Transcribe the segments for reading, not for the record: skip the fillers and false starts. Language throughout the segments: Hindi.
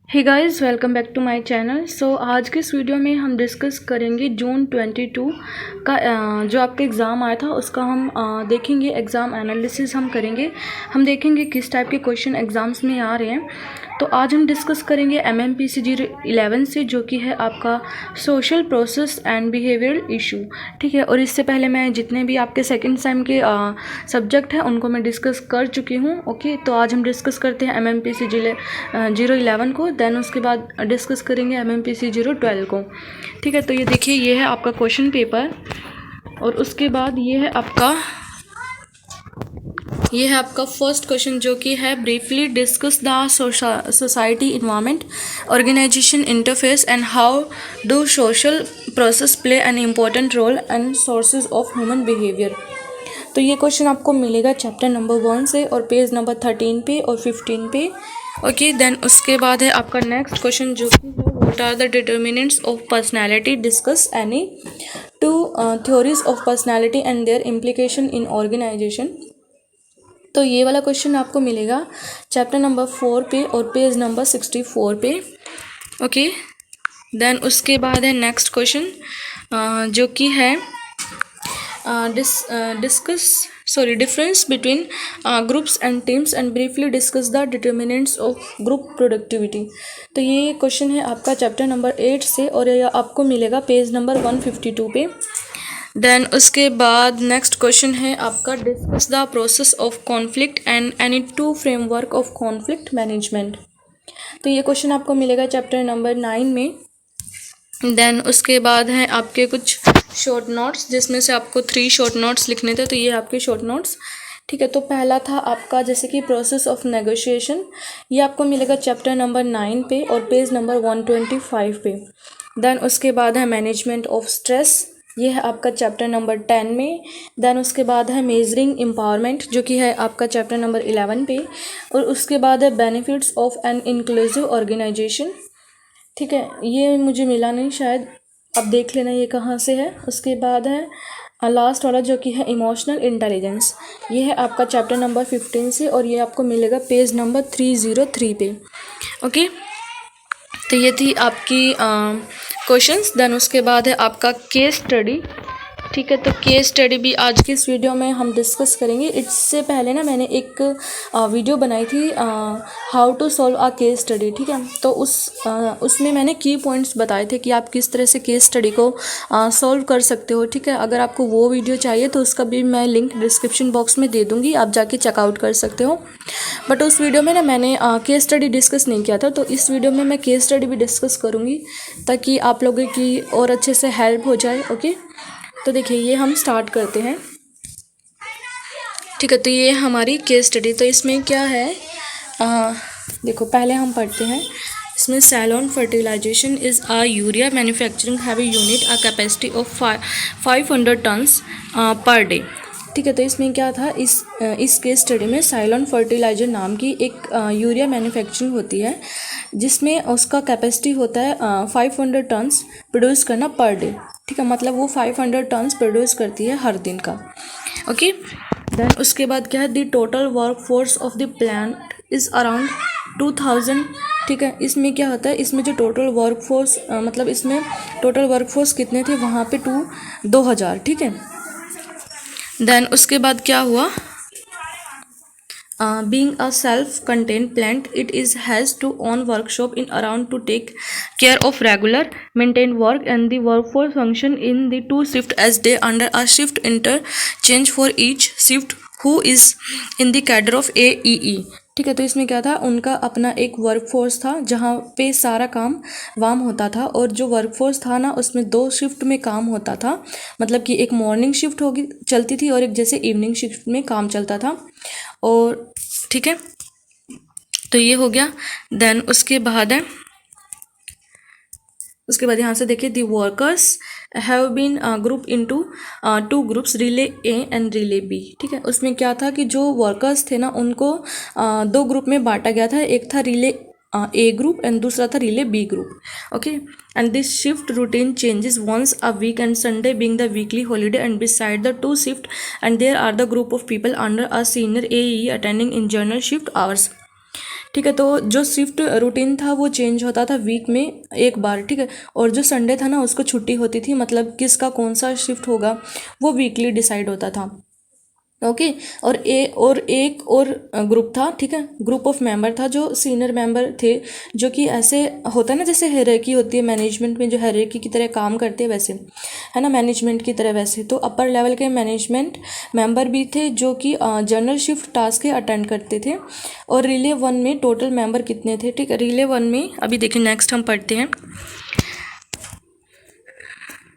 Hey guys, welcome back to my channel. So आज के इस वीडियो में हम डिस्कस करेंगे जून 22 का जो आपका एग्ज़ाम आया था उसका हम देखेंगे। एग्ज़ाम एनालिसिस हम करेंगे। हम देखेंगे किस टाइप के क्वेश्चन एग्ज़ाम्स में आ रहे हैं। तो आज हम डिस्कस करेंगे MMPC 011 से, जो कि है आपका social process and behavioural issue. ठीक है, और इससे पहले मैं जितने भी आपके सेकंड सेम के सब्जेक्ट हैं उनको मैं डिस्कस कर चुकी हूँ। ओके, तो आज हम डिस्कस करते हैं MMPC 011 को, देन उसके बाद डिस्कस करेंगे MMPC 012 को। ठीक है, तो ये देखिए, ये है आपका क्वेश्चन पेपर और उसके बाद ये है आपका फर्स्ट क्वेश्चन, जो कि है briefly discuss the society environment organisation interface and how do social process play an important role and sources of human behaviour. तो ये क्वेश्चन आपको मिलेगा चैप्टर नंबर 1 से और पेज नंबर 13 पे और 15 पे। ओके, देन उसके बाद है आपका नेक्स्ट क्वेश्चन, जो कि है what are the determinants of personality, discuss any two theories of personality and their implication in organisation. तो ये वाला क्वेश्चन आपको मिलेगा चैप्टर नंबर 4 पे और पेज नंबर 64 पे। ओके, देन उसके बाद है नेक्स्ट क्वेश्चन, जो कि है difference between groups and teams and briefly discuss the determinants of group productivity. तो ये क्वेश्चन है आपका चैप्टर नंबर 8 से और ये आपको मिलेगा पेज नंबर 152 पे। देन उसके बाद नेक्स्ट क्वेश्चन है आपका discuss the process of conflict and any two framework of conflict management. तो ये क्वेश्चन आपको मिलेगा चैप्टर नंबर 9 में। देन उसके बाद है आपके कुछ शॉर्ट नोट्स, जिसमें से आपको 3 शॉर्ट नोट्स लिखने थे। तो ये आपके शॉर्ट नोट्स। ठीक है, तो पहला था आपका जैसे कि प्रोसेस ऑफ नेगोशिएशन, ये आपको मिलेगा चैप्टर नंबर 9 पे और पेज नंबर 125 पे। देन उसके बाद है मैनेजमेंट ऑफ स्ट्रेस, ये है आपका चैप्टर नंबर 10 में। देन उसके बाद है मेजरिंग एम्पावरमेंट, जो कि है आपका चैप्टर नंबर 11 पे। और उसके बाद है benefits of an inclusive organisation. ठीक है, ये मुझे मिला नहीं शायद, अब देख लेना ये कहाँ से है। उसके बाद है लास्ट वाला, जो कि है इमोशनल इंटेलिजेंस, ये है आपका चैप्टर नंबर 15 से और ये आपको मिलेगा पेज नंबर 303 पे। ओके, तो ये थी आपकी क्वेश्चंस। देन उसके बाद है आपका केस स्टडी। ठीक है, तो केस स्टडी भी आज की इस वीडियो में हम डिस्कस करेंगे। इससे पहले ना मैंने एक वीडियो बनाई थी how to solve a case study. ठीक है, तो उसमें मैंने की पॉइंट्स बताए थे कि आप किस तरह से केस स्टडी को सॉल्व कर सकते हो। ठीक है, अगर आपको वो वीडियो चाहिए तो उसका भी मैं लिंक डिस्क्रिप्शन बॉक्स में दे दूँगी, आप जाके चेकआउट कर सकते हो। बट उस वीडियो में ना मैंने केस स्टडी डिस्कस नहीं किया था, तो इस वीडियो में मैं केस स्टडी भी डिस्कस करूँगी ताकि आप लोगों की और अच्छे से हेल्प हो जाए। ओके, तो देखिए, ये हम स्टार्ट करते हैं। ठीक है, तो ये हमारी केस स्टडी। तो इसमें क्या है, देखो पहले हम पढ़ते हैं। इसमें Salon Fertilisation is a urea manufacturing heavy unit a capacity of 500 tons per day. ठीक है, तो इसमें क्या था, इस केस स्टडी में साइलॉन फर्टिलाइजर नाम की एक यूरिया मैन्युफैक्चरिंग होती है, जिसमें उसका कैपेसिटी होता है 500 टन्स प्रोड्यूस करना पर डे। ठीक है, मतलब वो 500 टन्स प्रोड्यूस करती है हर दिन का। ओके, देन उसके बाद क्या है, the total work force of the plant is around 2000। ठीक है, इसमें क्या होता है, इसमें जो टोटल वर्क फोर्स मतलब इसमें टोटल वर्क फोर्स कितने थे, वहाँ पे 2000। ठीक है, देन उसके बाद क्या हुआ, being a self-contained plant, it is has to own workshop in around to take care of regular maintained work and the workforce function in the 2 shift as day under a shift interchange for each shift who is in the cadre of AEE। ठीक है, तो इसमें क्या था, उनका अपना एक वर्कफोर्स था जहाँ पे सारा काम वाम होता था, और जो वर्कफोर्स था ना उसमें 2 शिफ्ट में काम होता था। मतलब कि एक मॉर्निंग शिफ्ट होगी चलती थी और एक जैसे इवनिंग शिफ्ट में काम चलता था। और ठीक है, तो ये हो गया। देन उसके बाद यहाँ से देखिए, the workers have been group into 2 groups, relay A and relay B. ठीक है, उसमें क्या था कि जो वर्कर्स थे ना उनको 2 ग्रुप में बांटा गया था। एक था रिले ए ग्रुप एंड दूसरा था relay B group. Okay, and this shift routine changes once a week and Sunday being the weekly holiday and beside the 2 shift and there are the group of people under a senior AE attending in general shift hours. ठीक है। तो जो शिफ्ट रूटीन था वो चेंज होता था वीक में एक बार, ठीक है। और जो संडे था ना उसको छुट्टी होती थी, मतलब किसका कौन सा शिफ्ट होगा वो वीकली डिसाइड होता था। ओके। और एक और ग्रुप था, ठीक है, ग्रुप ऑफ मेंबर था जो सीनियर मेंबर थे, जो कि ऐसे होता है ना जैसे हायरार्की होती है मैनेजमेंट में, जो हायरार्की की तरह काम करते हैं वैसे, है ना, मैनेजमेंट की तरह वैसे। तो अपर लेवल के मैनेजमेंट मेंबर भी थे जो कि जनरल शिफ्ट टास्क के अटेंड करते थे। और रिले 1 में टोटल मेंबर कितने थे, ठीक है। रिले 1 में अभी देखिए नेक्स्ट हम पढ़ते हैं।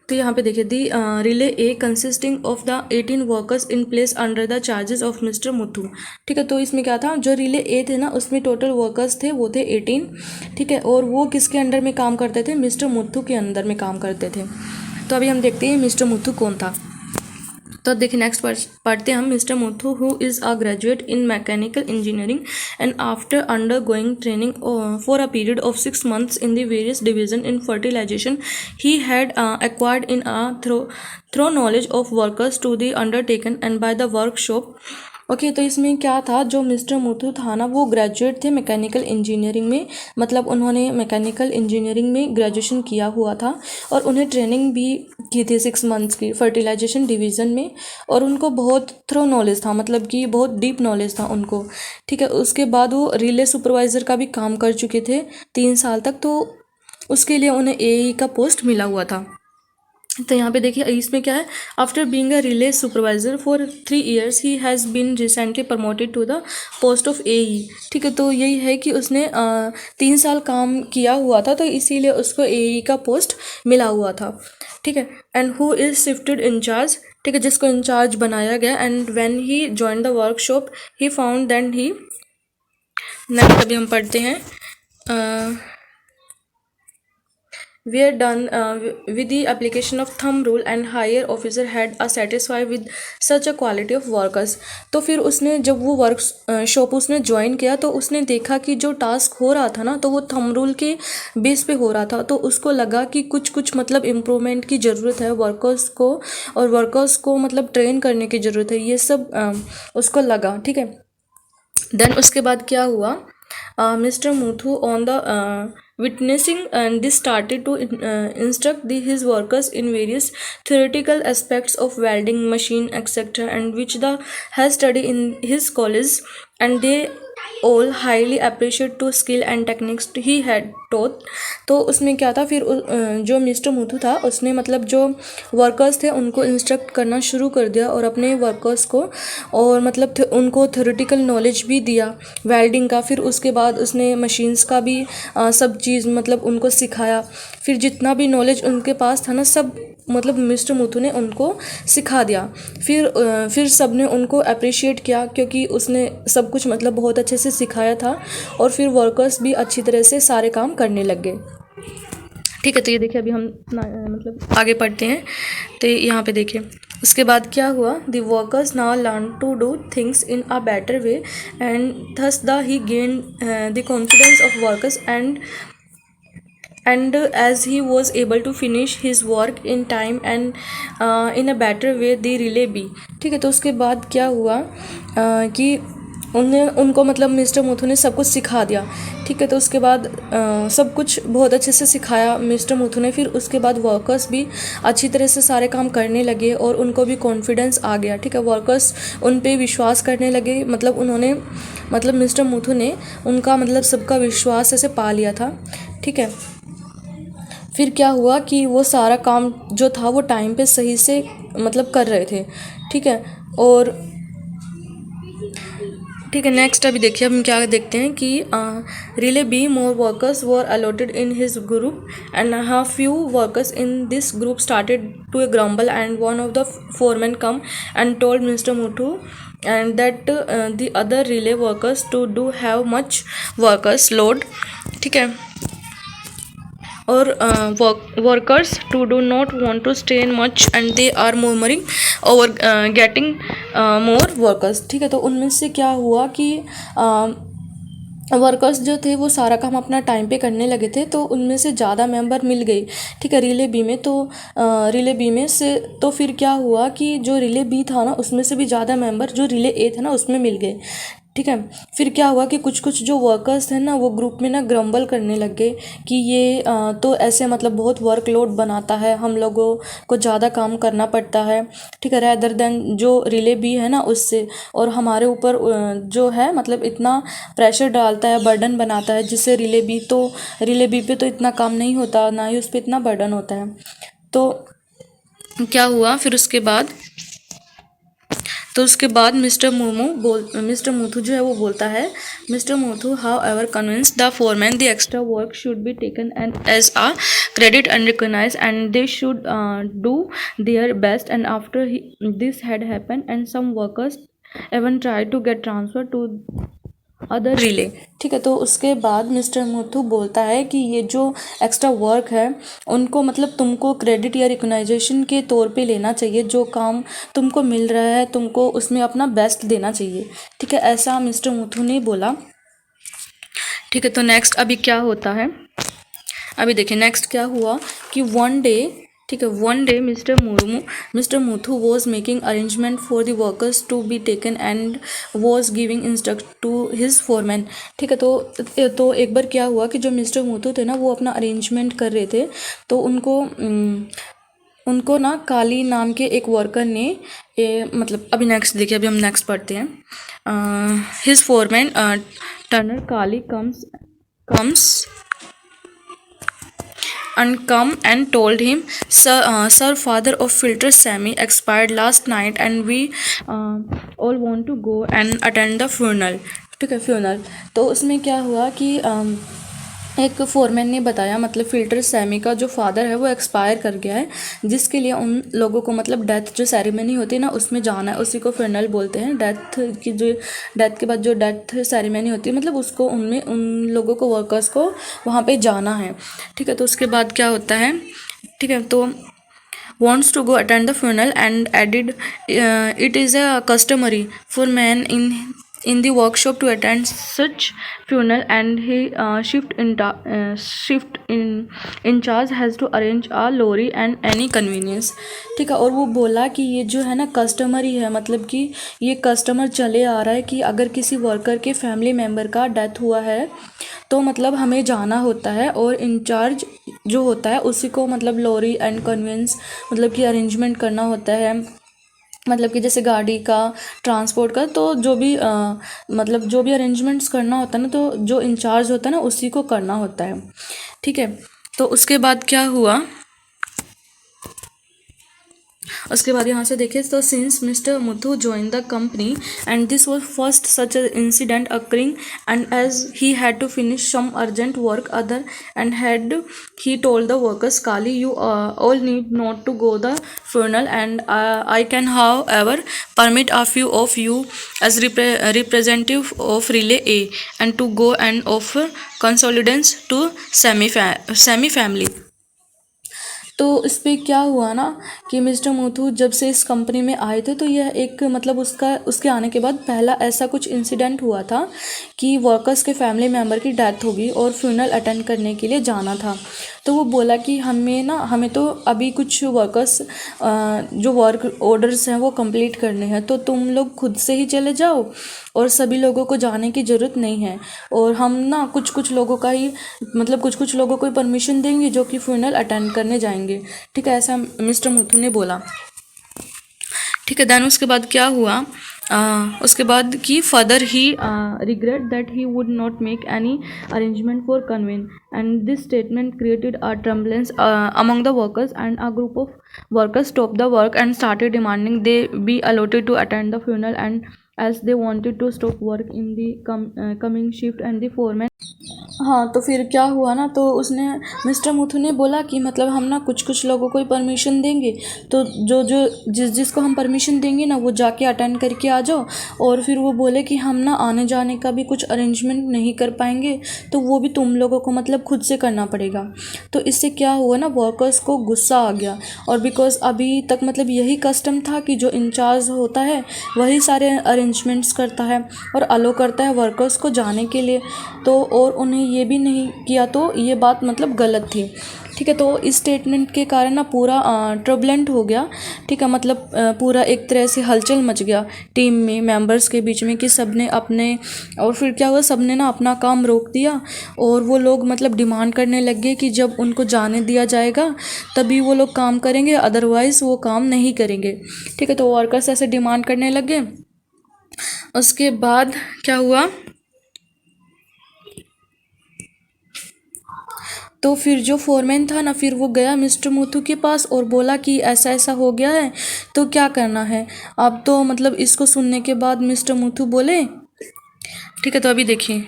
तो यहाँ पे देखिए the relay a consisting of the 18 workers in place under the charges of mister Muthu, ठीक है। तो इसमें क्या था, जो रिले ए थे ना उसमें टोटल वर्कर्स थे वो थे 18, ठीक है। और वो किसके अंडर में काम करते थे, मिस्टर मुथू के अंदर में काम करते थे। तो अभी हम देखते हैं मिस्टर मुथू कौन था। तो अब देखिए नेक्स्ट पढ़ते हैं हम। Mister Muthu who is a graduate in mechanical engineering and after under going training for a period of 6 months in the various division in fertilization, he had acquired in a thorough knowledge of workers to the undertaken and by the workshop। Okay. तो इसमें क्या था, जो मिस्टर मुथू था ना वो ग्रेजुएट थे मैकेनिकल इंजीनियरिंग में, मतलब उन्होंने मैकेनिकल इंजीनियरिंग में ग्रेजुएशन किया हुआ था और उन्हें ट्रेनिंग भी की थी 6 months की फर्टिलाइजेशन डिवीज़न में। और उनको बहुत थ्रो नॉलेज था, मतलब कि बहुत डीप नॉलेज था उनको, ठीक है। उसके बाद वो रिले सुपरवाइज़र का भी काम कर चुके थे 3 साल तक, तो उसके लिए उन्हें एई का पोस्ट मिला हुआ था। तो यहाँ पे देखिए इसमें क्या है, after being a relay supervisor for 3 years he has been recently promoted to the post of AE, ठीक है। तो यही है कि उसने 3 साल काम किया हुआ था, तो इसीलिए उसको एई का पोस्ट मिला हुआ था, ठीक है। And who is shifted in charge, ठीक है, जिसको इंचार्ज बनाया गया। And when he join the workshop he found than he next अभी हम पढ़ते हैं were done with the application of thumb rule and higher officer had a satisfied with such a quality of workers। तो फिर उसने जब वो वर्कशॉप उसने ज्वाइन किया तो उसने देखा कि जो टास्क हो रहा था ना तो वो थंब रूल के बेस पे हो रहा था, तो उसको लगा कि कुछ मतलब इम्प्रूवमेंट की ज़रूरत है वर्कर्स को, और वर्कर्स को मतलब ट्रेन करने की ज़रूरत है, ये सब उसको लगा, ठीक है। देन उसके बाद क्या हुआ, mister Muthu on the witnessing and this started to instruct his workers in various theoretical aspects of welding machine etc and which the has studied in his college, and they all highly appreciate to skill and techniques he had taught। तो उसमें क्या था फिर जो मिस्टर मुथू था उसने मतलब जो वर्कर्स थे उनको इंस्ट्रक्ट करना शुरू कर दिया और अपने वर्कर्स को, और मतलब उनको थ्योरेटिकल नॉलेज भी दिया वेल्डिंग का। फिर उसके बाद उसने मशीन्स का भी सब चीज़ मतलब उनको सिखाया। फिर जितना भी नॉलेज उनके पास था ना सब मतलब मिस्टर मुथू ने उनको सिखा दिया। फिर सब ने उनको अप्रिशिएट किया क्योंकि उसने सब कुछ मतलब बहुत अच्छे से सिखाया था, और फिर वर्कर्स भी अच्छी तरह से सारे काम करने लग गए, ठीक है। तो ये देखिए अभी हम मतलब आगे पढ़ते हैं। तो यहाँ पे देखिए उसके बाद क्या हुआ, the workers now learn to do things in a better way and thus the he gain the confidence of workers and as he was able to finish his work in time and in a better way the relay भी, ठीक है। तो उसके बाद क्या हुआ कि उनको मतलब मिस्टर मुथू ने सब कुछ सिखा दिया, ठीक है। तो उसके बाद सब कुछ बहुत अच्छे से सिखाया मिस्टर मुथू ने। फिर उसके बाद वर्कर्स भी अच्छी तरह से सारे काम करने लगे और उनको भी कॉन्फिडेंस आ गया, ठीक है। वर्कर्स उन पे विश्वास करने लगे, मतलब उन्होंने मतलब मिस्टर मुथू ने उनका मतलब सबका विश्वास ऐसे पा लिया था, ठीक है। फिर क्या हुआ कि वो सारा काम जो था वो टाइम पे सही से मतलब कर रहे थे, ठीक है। और ठीक है नेक्स्ट अभी देखिए हम क्या देखते हैं कि relay B more workers were allotted in his group and how few workers in this group started to a grumble and one of the foreman come and told mister Muthu and that the other relay workers to do have much workers load, ठीक है। और workers to do not want to stay much and they are murmuring over getting more workers, ठीक है। तो उनमें से क्या हुआ कि वर्कर्स जो थे वो सारा काम अपना टाइम पे करने लगे थे, तो उनमें से ज़्यादा मेंबर मिल गई, ठीक है, रिले बी में। तो रिले बी में से तो फिर क्या हुआ कि जो रिले बी था ना उसमें से भी ज़्यादा मेंबर जो रिले ए था ना उसमें मिल गए, ठीक है। फिर क्या हुआ कि कुछ कुछ जो वर्कर्स थे ना वो ग्रुप में ना ग्रम्बल करने लग गए कि ये तो ऐसे मतलब बहुत वर्कलोड बनाता है, हम लोगों को ज़्यादा काम करना पड़ता है, ठीक है, रैदर देन जो रिले बी है ना उससे, और हमारे ऊपर जो है मतलब इतना प्रेशर डालता है, बर्डन बनाता है, जिससे रिले बी पे तो इतना काम नहीं होता, ना ही उस पर इतना बर्डन होता है। तो क्या हुआ फिर उसके बाद मिस्टर मूथू जो है वो बोलता है, mister Muthu however convince the foreman the extra work should be taken and as a credit and recognize and they should do their best, and after this had happen and some workers even try to get transfer to other relay. ठीक है, तो उसके बाद मिस्टर मुथू बोलता है कि ये जो एक्स्ट्रा वर्क है उनको मतलब तुमको क्रेडिट या रिकॉग्नाइजेशन के तौर पे लेना चाहिए, जो काम तुमको मिल रहा है तुमको उसमें अपना बेस्ट देना चाहिए। ठीक है, ऐसा मिस्टर मुथू ने बोला। ठीक है, तो नेक्स्ट अभी क्या होता है, अभी देखिए नेक्स्ट क्या हुआ कि वन डे, ठीक है, one day mister Muthu was making arrangement for the workers to be taken and was giving instruct to his foreman. ठीक है, तो एक बार क्या हुआ कि जो मिस्टर मुथू थे ना वो अपना अरेंजमेंट कर रहे थे, तो उनको ना काली नाम के एक वर्कर ने मतलब अभी नेक्स्ट देखिए, अभी हम नेक्स्ट पढ़ते हैं। His foreman Turner Kali comes and come and told him, sir, father of filter Sammy expired last night and we all want to go and attend the funeral। ठीक है, फ्यूनरल। तो उसमें क्या हुआ कि एक फोरमैन ने बताया मतलब फ़िल्टर सैमी का जो फादर है वो एक्सपायर कर गया है, जिसके लिए उन लोगों को मतलब डेथ जो सेरेमनी होती है ना उसमें जाना है, उसी को फ्यूनरल बोलते हैं। डेथ के बाद जो डेथ सेरेमनी होती है मतलब उसको उनमें उन लोगों को वर्कर्स को वहाँ पे जाना है। ठीक है, तो उसके बाद क्या होता है, ठीक है, तो wants to go attend the funeral and added it is a customary for man in the workshop to attend such funeral and he shift in charge has to arrange a lorry and any convenience। ठीक है, और वो बोला कि ये जो है ना कस्टमरी है, मतलब कि ये कस्टमर चले आ रहा है कि अगर किसी वर्कर के फैमिली मेम्बर का डेथ हुआ है तो मतलब हमें जाना होता है, और इंचार्ज जो होता है उसी को मतलब लॉरी एंड कन्वेंस मतलब कि अरेंजमेंट करना होता है, मतलब कि जैसे गाड़ी का, ट्रांसपोर्ट का, तो जो भी मतलब जो भी अरेंजमेंट्स करना होता है ना, तो जो इंचार्ज होता है ना उसी को करना होता है। ठीक है, तो उसके बाद क्या हुआ, उसके बाद यहाँ से देखिए, तो since mister Muthu join the company and this was first such incident occurring and as he had to finish some urgent work other and had he told the workers Kali you all need not to go the funeral and I can however permit a few of you as representative of relay A and to go and offer consolidance to Sammy family। तो इस पर क्या हुआ ना कि मिस्टर मुथू जब से इस कंपनी में आए थे तो यह एक मतलब उसके आने के बाद पहला ऐसा कुछ इंसिडेंट हुआ था कि वर्कर्स के फैमिली मेम्बर की डेथ होगी और फ्यूनरल अटेंड करने के लिए जाना था। तो वो बोला कि हमें तो अभी कुछ वर्कर्स जो वर्क ऑर्डर्स हैं वो कंप्लीट करने हैं, तो तुम लोग खुद से ही चले जाओ और सभी लोगों को जाने की ज़रूरत नहीं है, और हम ना कुछ लोगों का ही मतलब कुछ लोगों को ही परमिशन देंगे जो कि फ्यूनरल अटेंड करने जाएंगे। ठीक है, ऐसा मिस्टर मुथू ने बोला। ठीक है, देन उसके बाद क्या हुआ, उसके बाद कि further he regret that he would not make any arrangement for convene and this statement created a turbulence among the workers and a group of workers stop the work and started demanding they be allotted to attend the funeral and as they wanted to stop work in the coming shift and the foreman. हाँ, तो फिर क्या हुआ ना, तो उसने मिस्टर मुथू ने बोला कि मतलब हम ना कुछ लोगों को ही परमिशन देंगे, तो जिसको हम परमिशन देंगे ना वो जाके अटेंड करके आ जाओ, और फिर वो बोले कि हम ना आने जाने का भी कुछ अरेंजमेंट नहीं कर पाएंगे, तो वो भी तुम लोगों को मतलब खुद से करना पड़ेगा। तो इससे क्या हुआ ना, वर्कर्स को गुस्सा आ गया, और बिकॉज अभी तक मतलब यही कस्टम था कि जो इंचार्ज होता है वही सारे अरेंजमेंट्स करता है और अलो करता है वर्कर्स को जाने के लिए, तो और उन्हें ये भी नहीं किया तो ये बात मतलब गलत थी। ठीक है, तो इस स्टेटमेंट के कारण ना पूरा ट्रबलेंट हो गया। ठीक है, मतलब पूरा एक तरह से हलचल मच गया टीम में, मेंबर्स के बीच में कि सबने अपने, और फिर क्या हुआ, सबने ना अपना काम रोक दिया और वो लोग मतलब डिमांड करने लग गए कि जब उनको जाने दिया जाएगा तभी वो लोग काम करेंगे, अदरवाइज़ वो काम नहीं करेंगे। ठीक है, तो वर्कर्स ऐसे डिमांड करने लग गए। उसके बाद क्या हुआ, तो फिर जो फोरमैन था ना, फिर वो गया मिस्टर मुथु के पास और बोला कि ऐसा ऐसा हो गया है तो क्या करना है। अब तो मतलब इसको सुनने के बाद मिस्टर मुथु बोले, ठीक है, तो अभी देखिए,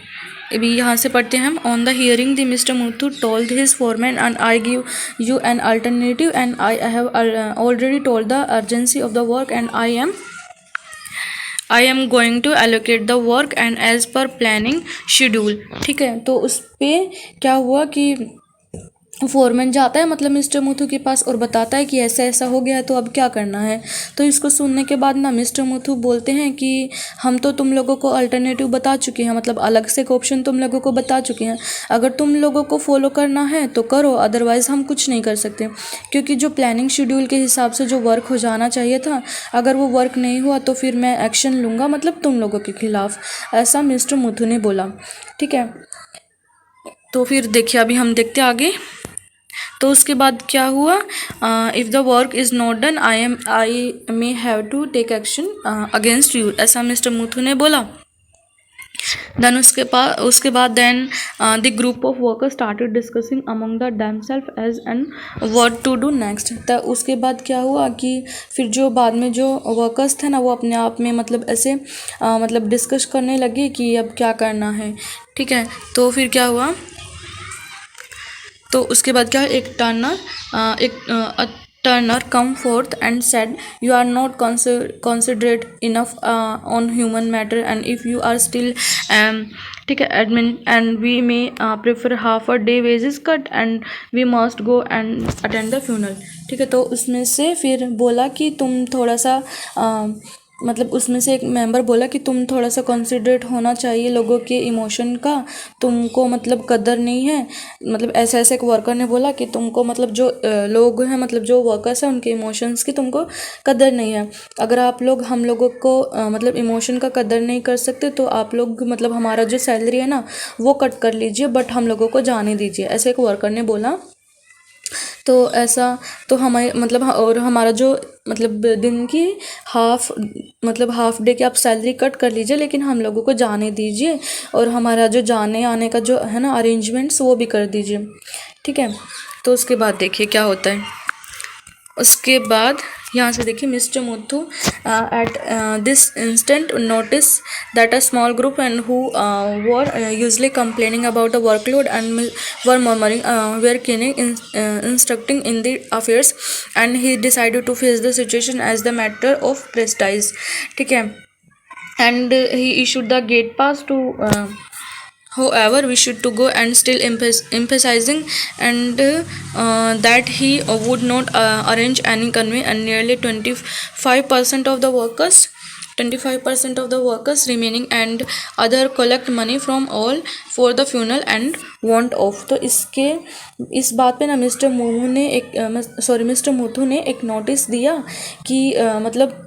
अभी यहाँ से पढ़ते हैं हम। On the hearing the mister Muthu told his foreman and I give you an alternative and I have already told the urgency of the work and I am going to allocate the work and as per planning schedule. ठीक है, तो उस पर क्या हुआ कि फोरमैन जाता है मतलब मिस्टर मुथु के पास और बताता है कि ऐसा ऐसा हो गया है तो अब क्या करना है। तो इसको सुनने के बाद ना मिस्टर मुथु बोलते हैं कि हम तो तुम लोगों को अल्टरनेटिव बता चुके हैं, मतलब अलग से एक ऑप्शन तुम लोगों को बता चुके हैं। अगर तुम लोगों को फॉलो करना है तो करो, अदरवाइज़ हम कुछ नहीं कर सकते, क्योंकि जो प्लानिंग शेड्यूल के हिसाब से जो वर्क हो जाना चाहिए था, अगर वो वर्क नहीं हुआ तो फिर मैं एक्शन लूँगा, मतलब तुम लोगों के खिलाफ, ऐसा मिस्टर मुथु ने बोला। ठीक है, तो फिर देखिए अभी हम देखते आगे। तो उसके बाद क्या हुआ, if the work is not done I may have to take action against you, ऐसा मिस्टर मुथु ने बोला। देन उसके बाद then the group of workers started discussing among the themselves as an what to do next. तो उसके बाद क्या हुआ कि फिर जो बाद में जो वर्कर्स थे ना, वो अपने आप में मतलब ऐसे मतलब डिस्कस करने लगे कि अब क्या करना है। ठीक है, तो फिर क्या हुआ, तो उसके बाद क्या, एक turner come forth and said you are not considerate enough on human matter and if you are still ठीक है admin and we may prefer half a day wages cut and we must go and attend the funeral. ठीक है, तो उसमें से फिर बोला कि तुम थोड़ा सा मतलब उसमें से एक मेंबर बोला कि तुम थोड़ा सा कंसिडरेट होना चाहिए लोगों के इमोशन का, तुमको मतलब कदर नहीं है। मतलब ऐसे ऐसे एक वर्कर ने बोला कि तुमको मतलब जो लोग हैं, मतलब जो वर्कर्स हैं, उनके इमोशंस की तुमको कदर नहीं है। अगर आप लोग हम लोगों को मतलब इमोशन का कदर नहीं कर सकते तो आप लोग मतलब हमारा जो सैलरी है ना वो कट कर लीजिए, बट हम लोगों को जाने दीजिए, ऐसे एक वर्कर ने बोला। तो ऐसा, तो हमारे मतलब और हमारा जो मतलब दिन की हाफ डे की आप सैलरी कट कर लीजिए, लेकिन हम लोगों को जाने दीजिए और हमारा जो जाने आने का जो है ना अरेंजमेंट्स वो भी कर दीजिए। ठीक है, तो उसके बाद देखिए क्या होता है। उसके बाद यहाँ से देखिए mister Muthu at this instant notice that a small group and who were usually complaining about the workload and were murmuring were keening instructing in the affairs and he decided to face the situation as the matter of prestige. ठीक है, and he issued the gate pass to however we should to go and still emphasizing and that he would not arrange any convey, and nearly 25% of the workers remaining and other collect money from all for the funeral and want off। तो इस बात पे ना मिस्टर मुथु ने एक नोटिस दिया कि मतलब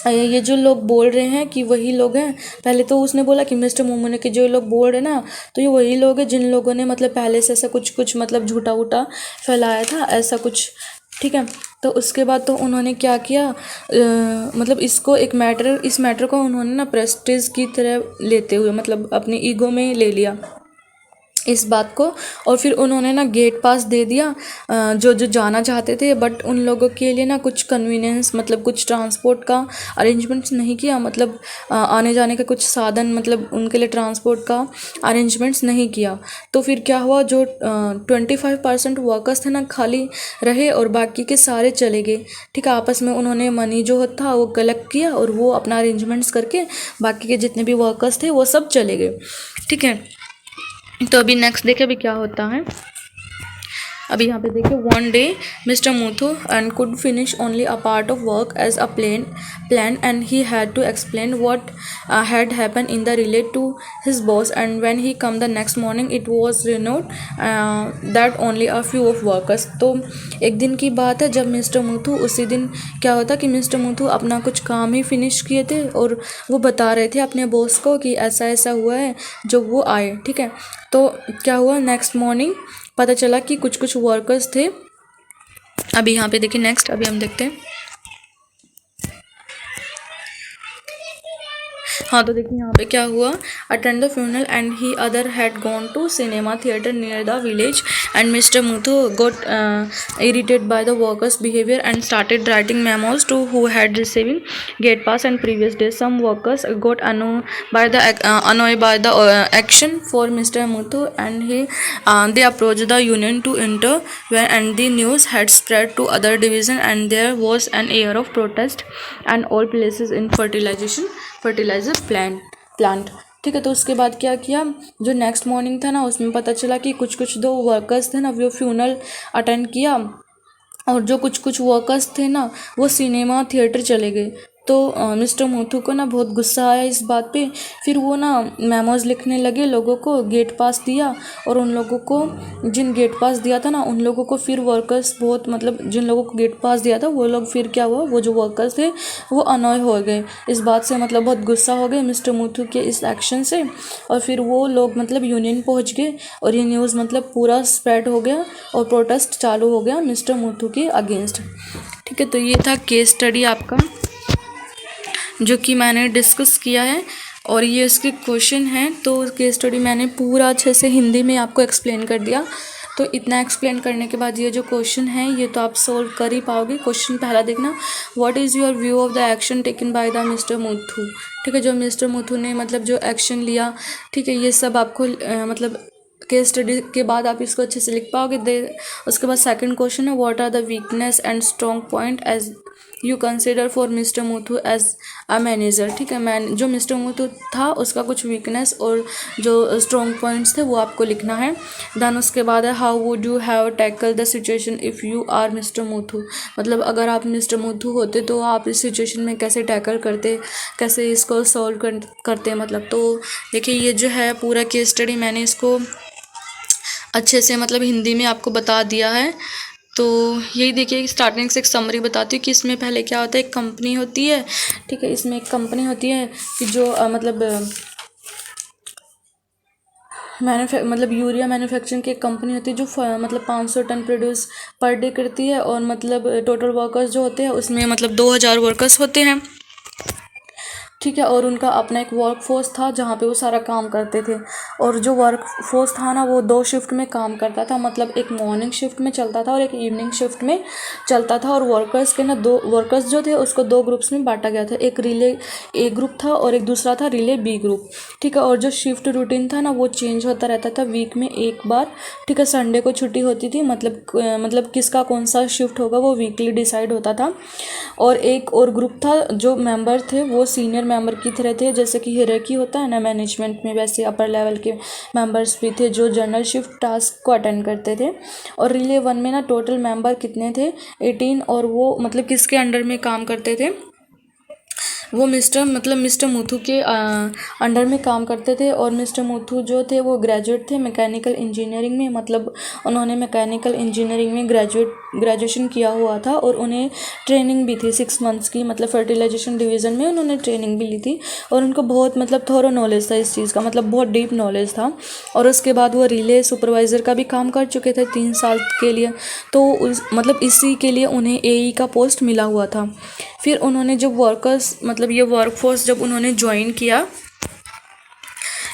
ये जो लोग बोल रहे हैं कि वही लोग हैं। पहले तो उसने बोला कि मिस्टर मोमो ने कि जो लोग बोल रहे हैं ना, तो ये वही लोग हैं जिन लोगों ने मतलब पहले से ऐसा कुछ मतलब झूठा वूटा फैलाया था, ऐसा कुछ। ठीक है, तो उसके बाद तो उन्होंने क्या किया, मतलब इस मैटर को उन्होंने ना प्रेस्टीज की तरह लेते हुए मतलब अपनी ईगो में ले लिया इस बात को, और फिर उन्होंने ना गेट पास दे दिया जो जाना चाहते थे, बट उन लोगों के लिए ना कुछ कन्वीनियंस मतलब कुछ ट्रांसपोर्ट का अरेंजमेंट्स नहीं किया, मतलब आने जाने का कुछ साधन मतलब उनके लिए ट्रांसपोर्ट का अरेंजमेंट्स नहीं किया। तो फिर क्या हुआ, जो 25% वर्कर्स थे ना खाली रहे और बाकी के सारे चले गए। ठीक है, आपस में उन्होंने मनी जो था वो कलेक्ट किया और वो अपना अरेंजमेंट्स करके बाकी के जितने भी वर्कर्स थे वो सब चले गए। ठीक है, तो अभी नेक्स्ट देखें अभी क्या होता है। अभी यहाँ पे देखिए, one day mister Muthu and could finish only a part of work as a plan and he had to explain what had happened in the relay to his boss, and when he come the next morning it was renewed that only a few of workers। तो एक दिन की बात है जब मिस्टर मुथु, उसी दिन क्या होता कि मिस्टर मुथु अपना कुछ काम ही फिनिश किए थे और वो बता रहे थे अपने बॉस को कि ऐसा ऐसा हुआ है जब वो आए। ठीक है, तो क्या हुआ, नेक्स्ट मॉर्निंग पता चला कि कुछ कुछ वर्कर्स थे। अभी यहाँ पे देखिए, नेक्स्ट अभी हम देखते हैं। हाँ, तो देखिए यहाँ पे क्या हुआ, attend the funeral and he other had gone to cinema theatre near the village and mister Muthu got irritated by the workers behaviour and started writing memos to who had receiving gate pass and previous day. Some workers got annoyed by the action for Mr. Muthu and they approached the union to intervene, and the news had spread to other division and there was an air of protest and all places in fertiliser plant. ठीक है, तो उसके बाद क्या किया, जो नेक्स्ट मॉर्निंग था ना उसमें पता चला कि कुछ कुछ दो वर्कर्स थे ना वो फ्यूनरल अटेंड किया, और जो कुछ कुछ वर्कर्स थे ना वो सिनेमा थिएटर चले गए। तो मिस्टर मुथु को ना बहुत गुस्सा आया इस बात पे। फिर वो ना मेमोज लिखने लगे, लोगों को गेट पास दिया, और उन लोगों को जिन गेट पास दिया था ना उन लोगों को फिर वर्कर्स बहुत मतलब जिन लोगों को गेट पास दिया था वो लोग फिर क्या हुआ, वो जो वर्कर्स थे वो अनॉय हो गए इस बात से, मतलब बहुत गुस्सा हो गए मिस्टर मुथु के इस एक्शन से। और फिर वो लोग मतलब यूनियन पहुंच गए और ये न्यूज़ मतलब पूरा स्प्रेड हो गया और प्रोटेस्ट चालू हो गया मिस्टर मुथु के अगेंस्ट। ठीक है, तो ये था केस स्टडी आपका जो कि मैंने डिस्कस किया है, और ये इसके क्वेश्चन हैं। तो केस स्टडी मैंने पूरा अच्छे से हिंदी में आपको एक्सप्लेन कर दिया। तो इतना एक्सप्लेन करने के बाद ये जो क्वेश्चन है ये तो आप सोल्व कर ही पाओगे। क्वेश्चन पहला देखना, what is your view of the action taken by the mister Muthu. ठीक है, जो मिस्टर मुथु ने मतलब जो एक्शन लिया, ठीक है, ये सब आपको मतलब केस स्टडी के बाद आप इसको अच्छे से लिख पाओगे। उसके बाद सेकंड क्वेश्चन है, what are the weakness and strong point as you consider for mister Muthu as a manager. ठीक है, जो मिस्टर मुथु था उसका कुछ वीकनेस और जो स्ट्रॉन्ग पॉइंट्स थे वो आपको लिखना है। देन उसके बाद है, how would you have tackle the situation if you are mister Muthu. मतलब अगर आप मिस्टर मुथु होते तो आप इस सिचुएशन में कैसे टैकल करते, कैसे इसको सॉल्व करते मतलब। तो देखिए ये जो है पूरा केस स्टडी मैंने इसको अच्छे से मतलब हिंदी में आपको बता दिया है। तो यही देखिए, स्टार्टिंग से एक समरी बताती हूँ कि इसमें पहले क्या होता है, एक कंपनी होती है। ठीक है, इसमें एक कंपनी होती है कि जो मतलब यूरिया मैन्युफैक्चरिंग की एक कंपनी होती है जो मतलब 500 टन प्रोड्यूस पर डे करती है, और मतलब टोटल वर्कर्स जो होते हैं उसमें मतलब 2000 वर्कर्स होते हैं। ठीक है, और उनका अपना एक वर्क फोर्स था जहाँ पे वो सारा काम करते थे, और जो वर्क फोर्स था ना वो 2 शिफ्ट में काम करता था, मतलब एक मॉर्निंग शिफ्ट में चलता था और एक इवनिंग शिफ्ट में चलता था। और वर्कर्स के ना 2 वर्कर्स जो थे उसको 2 ग्रुप्स में बांटा गया था, एक रिले ए ग्रुप था और एक दूसरा था रिले बी ग्रुप। ठीक है, और जो शिफ्ट रूटीन था ना वो चेंज होता रहता था वीक में एक बार। ठीक है, संडे को छुट्टी होती थी, मतलब किसका कौन सा शिफ्ट होगा वो वीकली डिसाइड होता था। और एक और ग्रुप था, जो मेंबर थे वो सीनियर मेंबर की तरह थे, जैसे कि हायरार्की होता है ना मैनेजमेंट में, वैसे अपर लेवल के मेंबर्स भी थे जो जनरल शिफ्ट टास्क को अटेंड करते थे। और रिले 1 में ना टोटल मेंबर कितने थे, 18, और वो मतलब किसके अंडर में काम करते थे, वो मिस्टर मुथु के अंडर में काम करते थे। और मिस्टर मुथु जो थे वो ग्रेजुएट थे मैकेनिकल इंजीनियरिंग में, मतलब उन्होंने मैकेनिकल इंजीनियरिंग में ग्रेजुएशन किया हुआ था, और उन्हें ट्रेनिंग भी थी 6 मंथ्स की, मतलब फर्टिलाइजेशन डिवीज़न में उन्होंने ट्रेनिंग भी ली थी, और उनको बहुत मतलब थोरो नॉलेज था इस चीज़ का, मतलब बहुत डीप नॉलेज था। और उसके बाद वो रिले सुपरवाइज़र का भी काम कर चुके थे 3 साल के लिए, तो मतलब इसी के लिए उन्हें एई का पोस्ट मिला हुआ था। फिर उन्होंने जब वर्कर्स मतलब ये वर्कफोर्स जब उन्होंने ज्वाइन किया,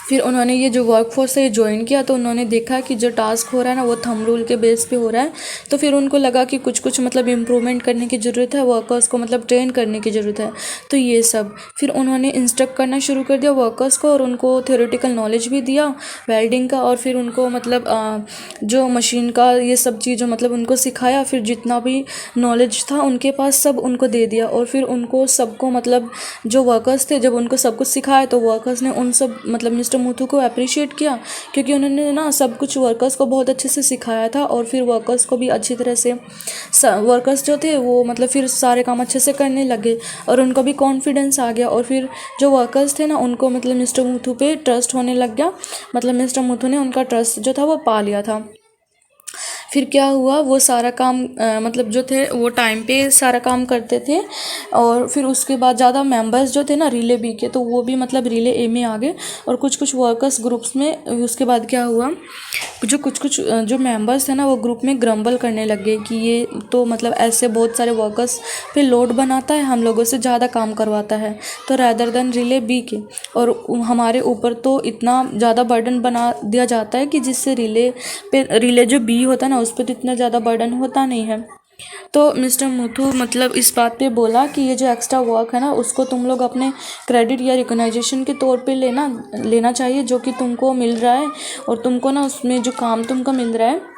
फिर उन्होंने ये जो वर्कफोर्स है ज्वाइन किया, तो उन्होंने देखा कि जो टास्क हो रहा है ना वो थंब रूल के बेस पे हो रहा है। तो फिर उनको लगा कि कुछ मतलब इम्प्रूवमेंट करने की ज़रूरत है, वर्कर्स को मतलब ट्रेन करने की ज़रूरत है। तो ये सब फिर उन्होंने इंस्ट्रक्ट करना शुरू कर दिया वर्कर्स को, और उनको थ्योरेटिकल नॉलेज भी दिया वेल्डिंग का, और फिर उनको मतलब जो मशीन का ये सब चीज़ मतलब उनको सिखाया। फिर जितना भी नॉलेज था उनके पास सब उनको दे दिया, और फिर उनको सबको मतलब जो वर्कर्स थे जब उनको सब कुछ सिखाया तो वर्कर्स ने उन सब मतलब मिस्टर मुथु को अप्रिशिएट किया, क्योंकि उन्होंने ना सब कुछ वर्कर्स को बहुत अच्छे से सिखाया था और फिर वर्कर्स को भी अच्छी तरह से वर्कर्स जो थे वो मतलब फिर सारे काम अच्छे से करने लगे और उनको भी कॉन्फिडेंस आ गया और फिर जो वर्कर्स थे ना उनको मतलब मिस्टर मुथु पे ट्रस्ट होने लग गया। मतलब मिस्टर मुथु ने उनका ट्रस्ट जो था वो पा लिया था। फिर क्या हुआ, वो सारा काम मतलब जो थे वो टाइम पे सारा काम करते थे और फिर उसके बाद ज़्यादा मेंबर्स जो थे ना रिले बी के, तो वो भी मतलब रिले ए में आ गए और कुछ कुछ वर्कर्स ग्रुप्स में। उसके बाद क्या हुआ, जो कुछ जो मेंबर्स थे ना वो ग्रुप में ग्रम्बल करने लग गए कि ये तो मतलब ऐसे बहुत सारे वर्कर्स पे लोड बनाता है, हम लोगों से ज़्यादा काम करवाता है तो रैदर देन रिले बी के, और हमारे ऊपर तो इतना ज़्यादा बर्डन बना दिया जाता है कि जिससे रिले जो बी होता है ना उस पर तो इतना ज़्यादा बर्डन होता नहीं है। तो मिस्टर मुथु मतलब इस बात पे बोला कि ये जो एक्स्ट्रा वर्क है ना उसको तुम लोग अपने क्रेडिट या रिकॉग्नाइजेशन के तौर पे लेना चाहिए जो कि तुमको मिल रहा है, और तुमको ना उसमें जो काम तुमको मिल रहा है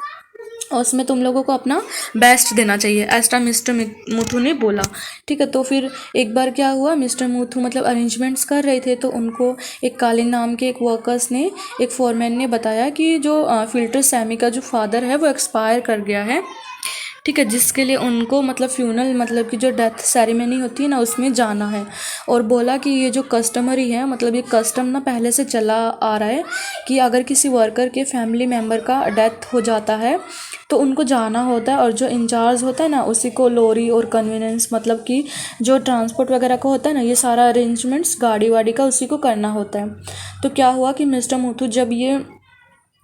उसमें तुम लोगों को अपना बेस्ट देना चाहिए, ऐसा मिस्टर मुथु ने बोला। ठीक है, तो फिर एक बार क्या हुआ, मिस्टर मुथु मतलब अरेंजमेंट्स कर रहे थे तो उनको एक कालिंग नाम के एक वर्कर्स ने, एक फॉरमैन ने बताया कि जो फिल्टर सैमी का जो फादर है वो एक्सपायर कर गया है। ठीक है, जिसके लिए उनको मतलब फ्यूनल मतलब कि जो डेथ सेरेमनी होती है ना उसमें जाना है, और बोला कि ये जो कस्टमरी है मतलब ये कस्टम ना पहले से चला आ रहा है कि अगर किसी वर्कर के फैमिली मेम्बर का डेथ हो जाता है तो उनको जाना होता है, और जो इंचार्ज होता है ना उसी को लोरी और कन्वीनेंस मतलब कि जो ट्रांसपोर्ट वगैरह का होता है ना ये सारा अरेंजमेंट्स गाड़ी वाड़ी का उसी को करना होता है। तो क्या हुआ कि मिस्टर मुथु जब ये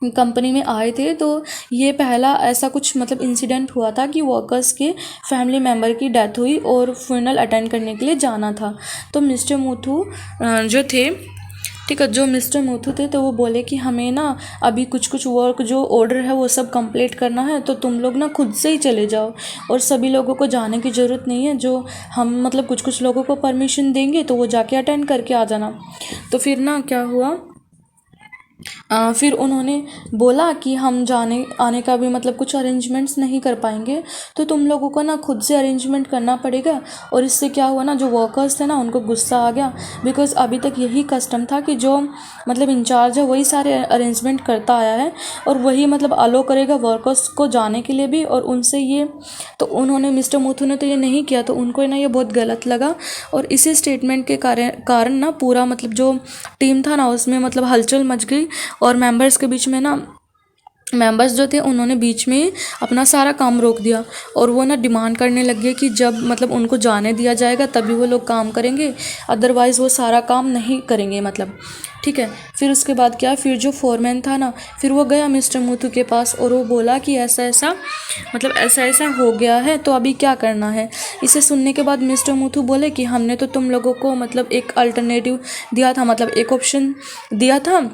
कंपनी में आए थे तो ये पहला ऐसा कुछ मतलब इंसिडेंट हुआ था कि वर्कर्स के फैमिली मेम्बर की डेथ हुई और फ्यूनरल अटेंड करने के लिए जाना था। तो मिस्टर मुथु जो थे, ठीक है, जो मिस्टर मुथु थे तो वो बोले कि हमें ना अभी कुछ वर्क जो ऑर्डर है वो सब कंप्लीट करना है, तो तुम लोग ना खुद से ही चले जाओ और सभी लोगों को जाने की ज़रूरत नहीं है, जो हम मतलब कुछ लोगों को परमिशन देंगे तो वो जाके अटेंड करके आ जाना। तो फिर ना क्या हुआ, फिर उन्होंने बोला कि हम जाने आने का भी मतलब कुछ अरेंजमेंट्स नहीं कर पाएंगे, तो तुम लोगों को ना खुद से अरेंजमेंट करना पड़ेगा। और इससे क्या हुआ ना, जो वर्कर्स थे ना उनको गुस्सा आ गया, बिकॉज अभी तक यही कस्टम था कि जो मतलब इंचार्ज है वही सारे अरेंजमेंट करता आया है और वही मतलब अलो करेगा वर्कर्स को जाने के लिए भी, और उनसे ये तो उन्होंने मिस्टर मुथु ने तो ये नहीं किया, तो उनको ना ये बहुत गलत लगा और इसी स्टेटमेंट के कारण ना पूरा मतलब जो टीम था ना उसमें मतलब हलचल मच गई, और मेंबर्स के बीच में ना मेंबर्स जो थे उन्होंने बीच में अपना सारा काम रोक दिया और वो ना डिमांड करने लग गए कि जब मतलब उनको जाने दिया जाएगा तभी वो लोग काम करेंगे, अदरवाइज़ वो सारा काम नहीं करेंगे मतलब। ठीक है, फिर उसके बाद क्या, फिर जो फोरमैन था ना फिर वो गया मिस्टर मुथु के पास और वो बोला कि ऐसा ऐसा मतलब ऐसा ऐसा हो गया है तो अभी क्या करना है। इसे सुनने के बाद मिस्टर मुथु बोले कि हमने तो तुम लोगों को मतलब एक अल्टरनेटिव दिया था, मतलब एक ऑप्शन दिया था,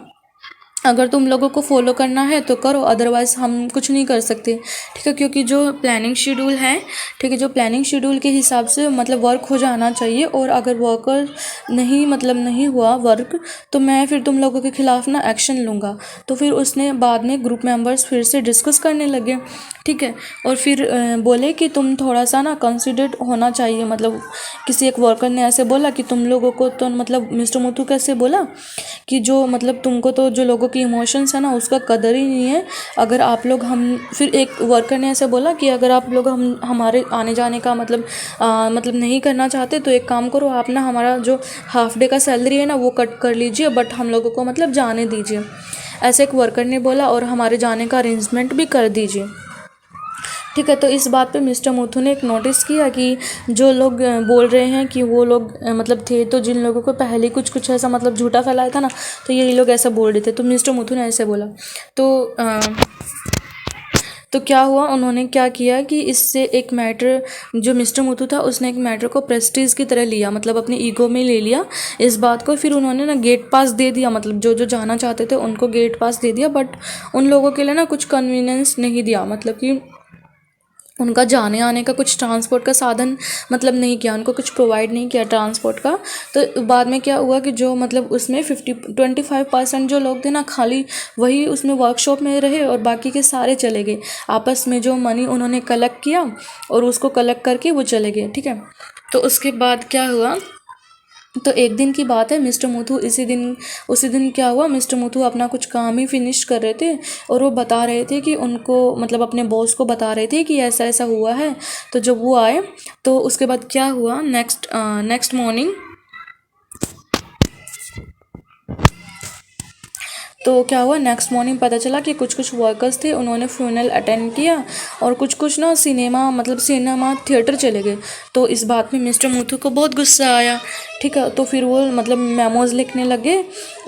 अगर तुम लोगों को फॉलो करना है तो करो, अदरवाइज़ हम कुछ नहीं कर सकते। ठीक है, क्योंकि जो प्लानिंग शेड्यूल है, ठीक है, जो प्लानिंग शेड्यूल के हिसाब से मतलब वर्क हो जाना चाहिए, और अगर वर्कर नहीं हुआ वर्क तो मैं फिर तुम लोगों के खिलाफ ना एक्शन लूँगा। तो फिर उसने बाद में ग्रुप मेंबर्स फिर से डिस्कस करने लगे। ठीक है, और फिर बोले कि तुम थोड़ा सा ना कंसिडर्ड होना चाहिए, मतलब किसी एक वर्कर ने ऐसे बोला कि तुम लोगों को तो मतलब मिस्टर मुथु कैसे बोला कि जो मतलब तुमको तो जो लोगों की इमोशंस है ना उसका कदर ही नहीं है, अगर आप लोग हम फिर एक वर्कर ने ऐसे बोला कि अगर आप लोग हमारे आने जाने का मतलब नहीं करना चाहते तो एक काम करो, आप ना हमारा जो हाफ डे का सैलरी है ना वो कट कर लीजिए, बट हम लोगों को मतलब जाने दीजिए, ऐसे एक वर्कर ने बोला, और हमारे जाने का अरेंजमेंट भी कर दीजिए। ठीक है, तो इस बात पे मिस्टर मुथु ने एक नोटिस किया कि जो लोग बोल रहे हैं कि वो लोग मतलब थे, तो जिन लोगों को पहले कुछ ऐसा मतलब झूठा फैलाया था ना तो ये लोग ऐसा बोल रहे थे, तो मिस्टर मुथु ने ऐसे बोला। तो क्या हुआ, उन्होंने क्या किया कि इससे एक मैटर, जो मिस्टर मुथु था उसने एक मैटर को प्रेस्टीज की तरह लिया, मतलब अपनी ईगो में ले लिया इस बात को। फिर उन्होंने ना गेट पास दे दिया, मतलब जो जो जाना चाहते थे उनको गेट पास दे दिया, बट उन लोगों के लिए ना कुछ कन्वीनियंस नहीं दिया, मतलब कि उनका जाने आने का कुछ ट्रांसपोर्ट का साधन मतलब नहीं किया, उनको कुछ प्रोवाइड नहीं किया ट्रांसपोर्ट का। तो बाद में क्या हुआ कि जो मतलब उसमें 25% जो लोग थे ना खाली वही उसमें वर्कशॉप में रहे और बाकी के सारे चले गए, आपस में जो मनी उन्होंने कलेक्ट किया और उसको कलेक्ट करके वो चले गए। ठीक है, तो उसके बाद क्या हुआ, तो एक दिन की बात है, मिस्टर मुथु उसी दिन क्या हुआ, मिस्टर मुथु अपना कुछ काम ही फिनिश कर रहे थे और वो बता रहे थे कि उनको मतलब अपने बॉस को बता रहे थे कि ऐसा ऐसा हुआ है। तो जब वो आए तो उसके बाद क्या हुआ, नेक्स्ट मॉर्निंग तो क्या हुआ, नेक्स्ट मॉर्निंग पता चला कि कुछ वर्कर्स थे, उन्होंने फ्यूनरल अटेंड किया और कुछ ना सिनेमा थिएटर चले गए। तो इस बात में मिस्टर मुथु को बहुत गुस्सा आया। ठीक है, तो फिर वो मतलब मेमोज लिखने लगे,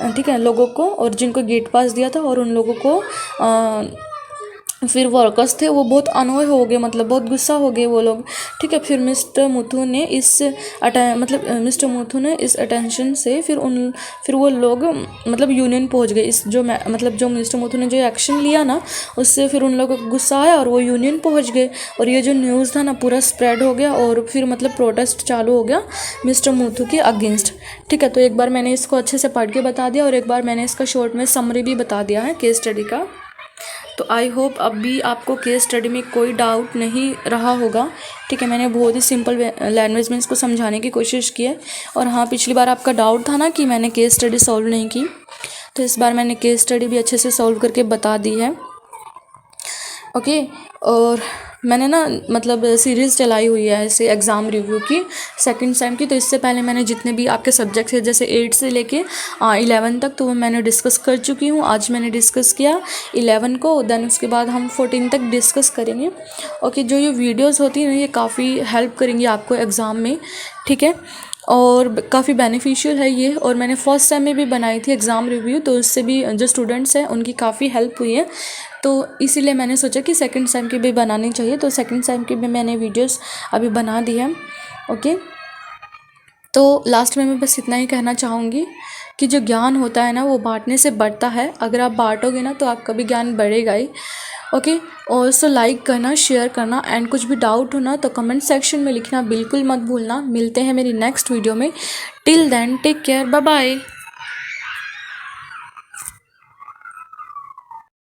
ठीक है, लोगों को, और जिनको गेट पास दिया था और उन लोगों को फिर वर्कर्स थे वो बहुत अनोय हो गए, मतलब बहुत गुस्सा हो गए वो लोग। ठीक है, फिर मिस्टर मुथु ने इस अटेंशन से फिर वो लोग मतलब यूनियन पहुंच गए। इस जो मिस्टर मुथु ने जो एक्शन लिया ना, उससे फिर उन लोगों को गुस्सा आया और वो यूनियन पहुंच गए और ये जो न्यूज़ था ना पूरा स्प्रेड हो गया और फिर मतलब प्रोटेस्ट चालू हो गया मिस्टर मुथु के अगेंस्ट। ठीक है, तो एक बार मैंने इसको अच्छे से पढ़ के बता दिया और एक बार मैंने इसका शॉर्ट में समरी भी बता दिया है केस स्टडी का। तो आई होप अब भी आपको केस स्टडी में कोई डाउट नहीं रहा होगा। ठीक है, मैंने बहुत ही सिंपल लैंग्वेज में इसको समझाने की कोशिश की है। और हाँ, पिछली बार आपका डाउट था ना कि मैंने केस स्टडी सॉल्व नहीं की, तो इस बार मैंने केस स्टडी भी अच्छे से सॉल्व करके बता दी है। ओके, और मैंने ना मतलब सीरीज़ चलाई हुई है ऐसे एग्ज़ाम रिव्यू की सेकंड सेम की। तो इससे पहले मैंने जितने भी आपके सब्जेक्ट्स हैं जैसे 8 से लेके 11 तक, तो वो मैंने डिस्कस कर चुकी हूँ। आज मैंने डिस्कस किया 11 को, देन उसके बाद हम 14 तक डिस्कस करेंगे। ओके, जो ये वीडियोज़ होती हैं ना, ये काफ़ी हेल्प करेंगी आपको एग्ज़ाम में। ठीक है, और काफ़ी बेनिफिशियल है ये। और मैंने फर्स्ट सेम में भी बनाई थी एग्ज़ाम रिव्यू, तो उससे भी जो स्टूडेंट्स हैं उनकी काफ़ी हेल्प हुई है। तो इसीलिए मैंने सोचा कि सेकंड सेम की भी बनानी चाहिए, तो सेकंड सेम की भी मैंने वीडियोस अभी बना दी है। ओके, तो लास्ट में मैं बस इतना ही कहना चाहूँगी कि जो ज्ञान होता है ना वो बांटने से बढ़ता है। अगर आप बांटोगे ना तो आपका भी ज्ञान बढ़ेगा ही। ओके, और सो लाइक करना, शेयर करना, एंड कुछ भी डाउट हो ना तो कमेंट सेक्शन में लिखना बिल्कुल मत भूलना। मिलते हैं मेरी नेक्स्ट वीडियो में। Till then take care, bye bye.